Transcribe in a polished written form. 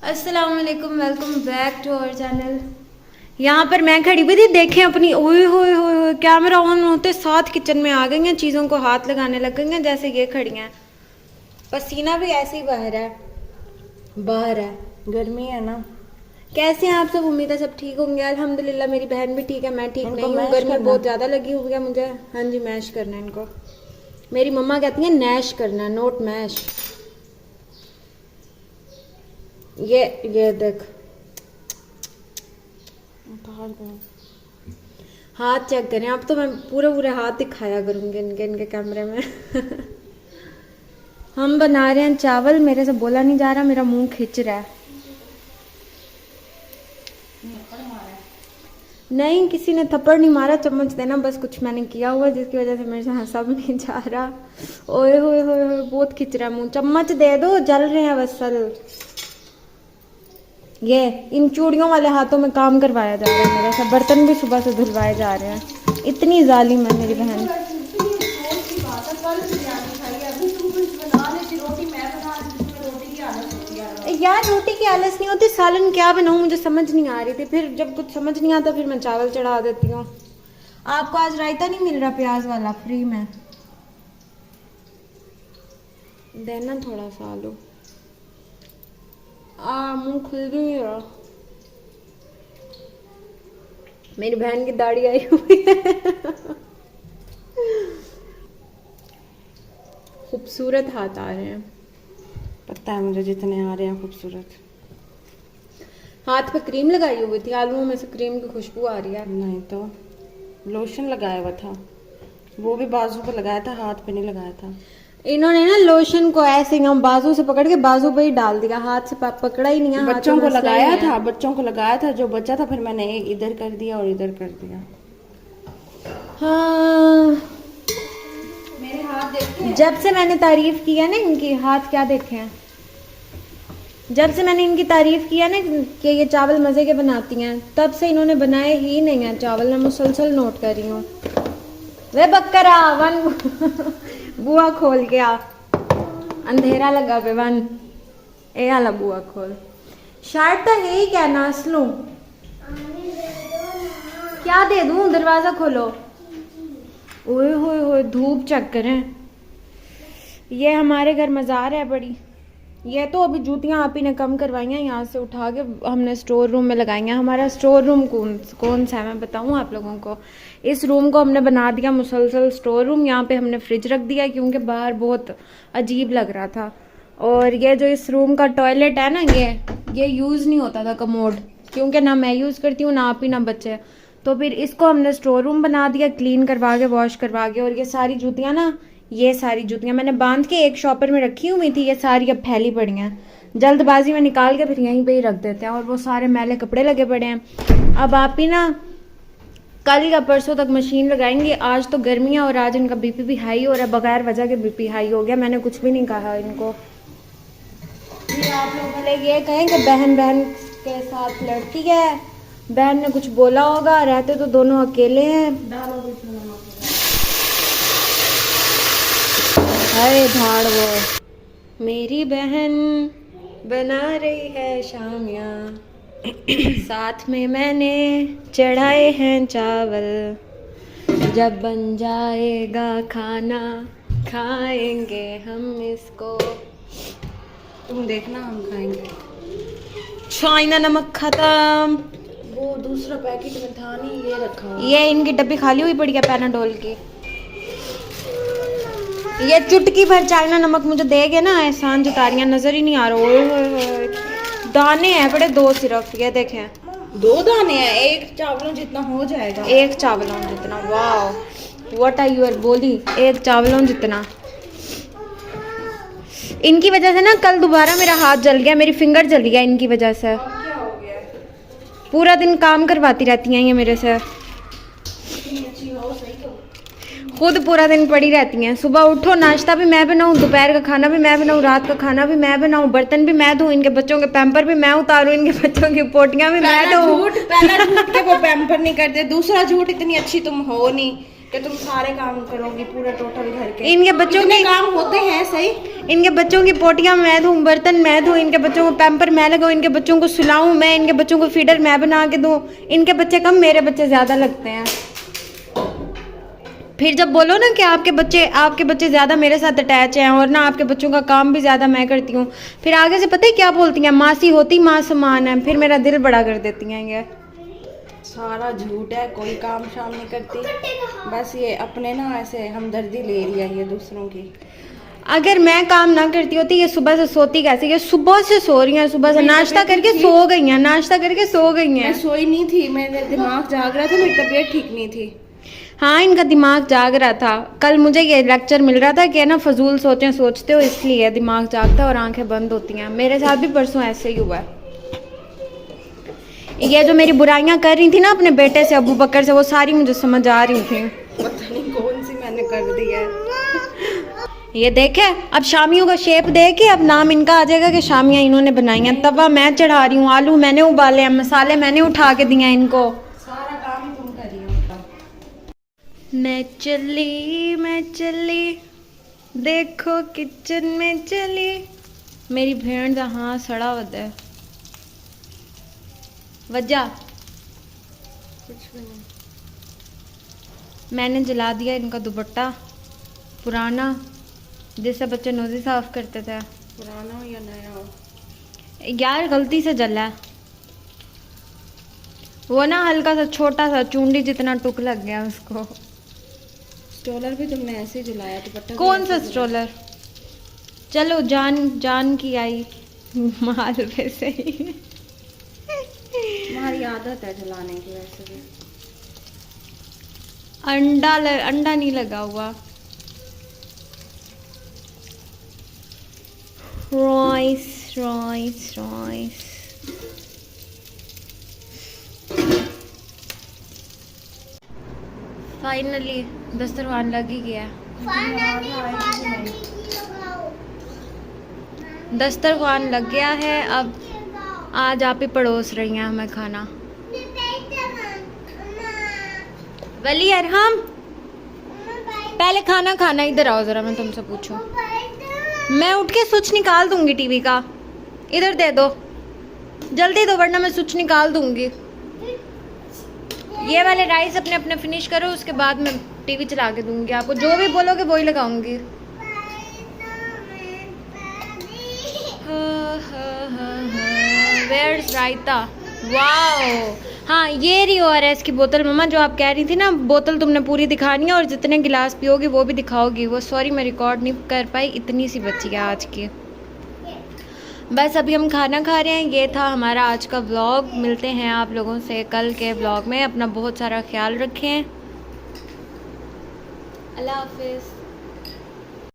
अस्सलाम वालेकुम, welcome back to our channel. यहाँ पर मैं खड़ी हुई थी, देखें अपनी, ओए होए होए होए, कैमरा ऑन होते साथ किचन में आ गई हैं, चीज़ों को हाथ लगाने लग गई हैं जैसे ये खड़ी हैं। पसीना भी ऐसे ही बाहर है, गर्मी है ना। कैसे हैं आप सब? उम्मीद है सब ठीक होंगे। अल्हम्दुलिल्लाह मेरी बहन भी ठीक है, मैं ठीक नहीं हूँ। गर्मी बहुत ज़्यादा लगी हुई है मुझे। हाँ जी, मैश करना है इनको। मेरी मम्मा कहती हैं नैश करना, नोट मैश। ये देख, हाथ चेक करें। अब तो मैं पूरे हाथ दिखाया करूंगी इनके कैमरे में। हम बना रहे हैं चावल। मेरे से बोला नहीं जा रहा, मेरा मुंह खिंच रहा है। नहीं, किसी ने थप्पड़ नहीं मारा, चम्मच देना बस कुछ मैंने किया हुआ जिसकी वजह से मेरे से हंसा भी नहीं जा रहा। ओए होए होए होए, बहुत खिंच रहा है मुंह। चम्मच दे दो, जल रहे हैं वसल। ये इन चूड़ियों वाले हाथों में काम करवाया जा रहा है मेरे से। बर्तन भी सुबह से धुलवाए जा रहे हैं। इतनी जालिम है मेरी बहन। यार रोटी की आलस नहीं होती, सालन क्या बनाऊं मुझे समझ नहीं आ रही थी। फिर जब कुछ समझ नहीं आता फिर मैं चावल चढ़ा देती हूँ। आपको आज रायता नहीं मिल रहा प्याज वाला फ्री में? देना थोड़ा सा आलू। मुंह खुल भी नहीं रहा। मेरी बहन की दाढ़ी आई हुई है। खूबसूरत हाथ आ रहे हैं। पता है मुझे, जितने आ रहे हैं खूबसूरत। हाथ पे क्रीम लगाई हुई थी, आलूओं में से क्रीम की खुशबू आ रही है। नहीं तो लोशन लगाया हुआ था, वो भी बाजू पे लगाया था, हाथ पे नहीं लगाया था। इन्होंने ना लोशन को ऐसे हम बाजू से पकड़ के बाजू पे ही डाल दिया, हाथ से पकड़ा ही नहीं है। बच्चों को लगाया था, बच्चों को लगाया था, जो बचा था फिर मैंने इधर कर दिया और इधर कर दिया। हाँ, मेरे हाथ देखे जब से मैंने तारीफ की है ना इनकी, हाथ क्या देखे हैं। जब से मैंने इनकी तारीफ किया ना कि ये चावल मजे के बनाती हैं, तब से इन्होंने बनाए ही नहीं है चावल। मैं मुसलसल नोट कर रही हूँ। वे बकरा वन बुआ खोल के आ, अंधेरा लगा पे वन। ए आला बुआ खोल। शर्ट तो है ही, क्या नाच लूं? क्या दे दूं? दरवाजा खोलो। ओए होए होए, धूप चेक करें। ये हमारे घर मज़ार है बड़ी। ये तो अभी जूतियां आप ही ने कम करवाई हैं, यहाँ से उठा के हमने स्टोर रूम में लगाई हैं। हमारा स्टोर रूम कौन सा है मैं बताऊँ आप लोगों को। इस रूम को हमने बना दिया मुसलसल स्टोर रूम। यहाँ पे हमने फ्रिज रख दिया क्योंकि बाहर बहुत अजीब लग रहा था। और ये जो इस रूम का टॉयलेट है ना, ये यूज़ नहीं होता था कमोड, क्योंकि ना मैं यूज़ करती हूँ ना आप ही ना बच्चे। तो फिर इसको हमने स्टोर रूम बना दिया, क्लीन करवा के वॉश करवा के। और ये सारी जूतियाँ ना, ये सारी जूतियाँ मैंने बांध के एक शॉपर में रखी हुई थी, ये सारी अब फैली पड़ी हैं। जल्दबाजी में निकाल के फिर यहीं पे ही रख देते हैं। और वो सारे मैले कपड़े लगे पड़े हैं। अब आप ही ना कल या परसों तक मशीन लगाएंगे। आज तो गर्मी है और आज इनका बीपी भी हाई हो रहा है, बगैर वजह के बीपी हाई हो गया। मैंने कुछ भी नहीं कहा इनको। आप लोग भले ये कहें कि बहन बहन के साथ लड़ती है, बहन ने कुछ बोला होगा, रहते तो दोनों अकेले हैं। हाय धाड़ वो मेरी बहन बना रही है शामियाँ, साथ में मैंने चढ़ाए हैं चावल। जब बन जाएगा खाना खाएंगे हम इसको। तुम देखना, हम खाएंगे। चाइना नमक खत्म। वो दूसरा पैकेट में था नहीं, ये रखा। ये इनकी डब्बी खाली हुई पड़ी है पैनाडोल की। ये चुटकी भर चाइना नमक मुझे देगे ना, एहसान जतारियां नजर ही नहीं आ रहा। ओए होए, दाने हैं बड़े, 2 सिर्फ। ये देखें 2 दाने हैं, एक चावलों जितना हो जाएगा। एक चावलों जितना। वाह, व्हाट आर यूर बोली, एक चावलों जितना। इनकी वजह से ना कल दोबारा मेरा हाथ जल गया, मेरी फिंगर जल गया इनकी वजह से। क्या हो गया? पूरा दिन काम करवाती रहती हैं ये मेरे से। खुद पूरा दिन पड़ी रहती हैं। सुबह उठो, नाश्ता भी मैं बनाऊँ, दोपहर का खाना भी मैं बनाऊँ, रात का खाना भी मैं बनाऊँ, बर्तन भी मैं धोऊँ, इनके बच्चों के पैम्पर भी मैं उतारूँ, इनके बच्चों की पोटियाँ भी मैं धोऊँ। पहला झूठ के वो पैम्पर नहीं करते, दूसरा झूठ इतनी अच्छी तुम हो नहीं कि तुम सारे काम करोगी पूरा टोटल घर के। इनके बच्चों इतने के काम होते हैं सही। इनके बच्चों की पोटियां मैं धूँ, बर्तन मैं धूँ, इनके बच्चों को पैम्पर मैं लगाऊँ, इनके बच्चों को सुलाऊं मैं, इनके बच्चों को फीडर मैं बना के दूँ। इनके बच्चे कम, मेरे बच्चे ज़्यादा लगते हैं। फिर जब बोलो ना कि आपके बच्चे ज़्यादा मेरे साथ अटैच हैं और ना आपके बच्चों का काम भी ज़्यादा मैं करती हूँ, फिर आगे से पता है क्या बोलती हैं, मासी होती माँ समान है। फिर मेरा दिल बड़ा कर देती हैं ये। सारा झूठ है, कोई काम शाम नहीं करती, बस ये अपने ना ऐसे हमदर्दी ले रही है ये दूसरों की। अगर मैं काम ना करती होती ये सुबह से सोती कैसे? ये सुबह से सो रही हैं, सुबह से नाश्ता करके सो गई हैं, नाश्ता करके सो गई मैं हैं। सोई नहीं थी, मेरे दिमाग जाग रहा था, मेरी तबीयत ठीक नहीं थी। हाँ, इनका दिमाग जाग रहा था। कल मुझे ये लेक्चर मिल रहा था कि ना फजूल सोचें सोचते हो इसलिए दिमाग जागता है और आंखें बंद होती हैं। मेरे साथ भी परसों ऐसे ही हुआ है। ये जो मेरी बुराइयां कर रही थी ना अपने बेटे से, अबू बकर से, वो सारी मुझे समझ आ रही थी। पता नहीं कौन सी मैंने कर दी है। ये देखे, अब शामियों का शेप दे के अब नाम इनका आ जाएगा कि शामियां इन्होंने बनाई हैं। तवा मैं चढ़ा रही हूँ, आलू मैंने उबाले हैं, मसाले मैंने उठा के दिए हैं इनको। सारा काम ही तुम कर रही हो। मैं चली देखो किचन में चली। मेरी भेड़ का हाँ सड़ा वध वजह कुछ भी नहीं। मैंने जला दिया इनका दुपट्टा पुराना, जिससे बच्चे नोज़ी साफ करते थे। पुराना हो या नया हो, यार गलती से जला है। वो ना हल्का सा छोटा सा चूंडी जितना टुक लग गया उसको। स्टोलर भी तुमने ऐसे ही जलाया, दुपट्टा भी कौन सा ऐसे ही स्ट्रोलर? चलो जान की आई माल पे से ही। जलाया। तुम्हारी आदत है जलाने की वैसे भी। अंडा नहीं लगा हुआ। रॉइस फाइनली दस्तरखान लग ही गया। दस्तरखान लग गया है। अब आज आप ही पड़ोस रही हैं हमें खाना। वली अरहम, पहले खाना खाना, इधर आओ जरा, मैं तुमसे पूछूं। मैं उठ के स्विच निकाल दूंगी टीवी का, इधर दे दो जल्दी दो वरना मैं स्विच निकाल दूंगी। ये वाले राइस अपने अपने फिनिश करो, उसके बाद मैं टीवी चला के दूंगी आपको। जो भी बोलोगे वही लगाऊंगी। वेयर्स रायता? वाओ, हाँ ये रही ORS की बोतल। मम्मा जो आप कह रही थी ना, बोतल तुमने पूरी दिखानी है और जितने गिलास पियोगी वो भी दिखाओगी। वो सॉरी मैं रिकॉर्ड नहीं कर पाई, इतनी सी बची है आज की। बस अभी हम खाना खा रहे हैं। ये था हमारा आज का व्लॉग। मिलते हैं आप लोगों से कल के व्लॉग में। अपना बहुत सारा ख्याल रखें। अल्लाह हाफिज़।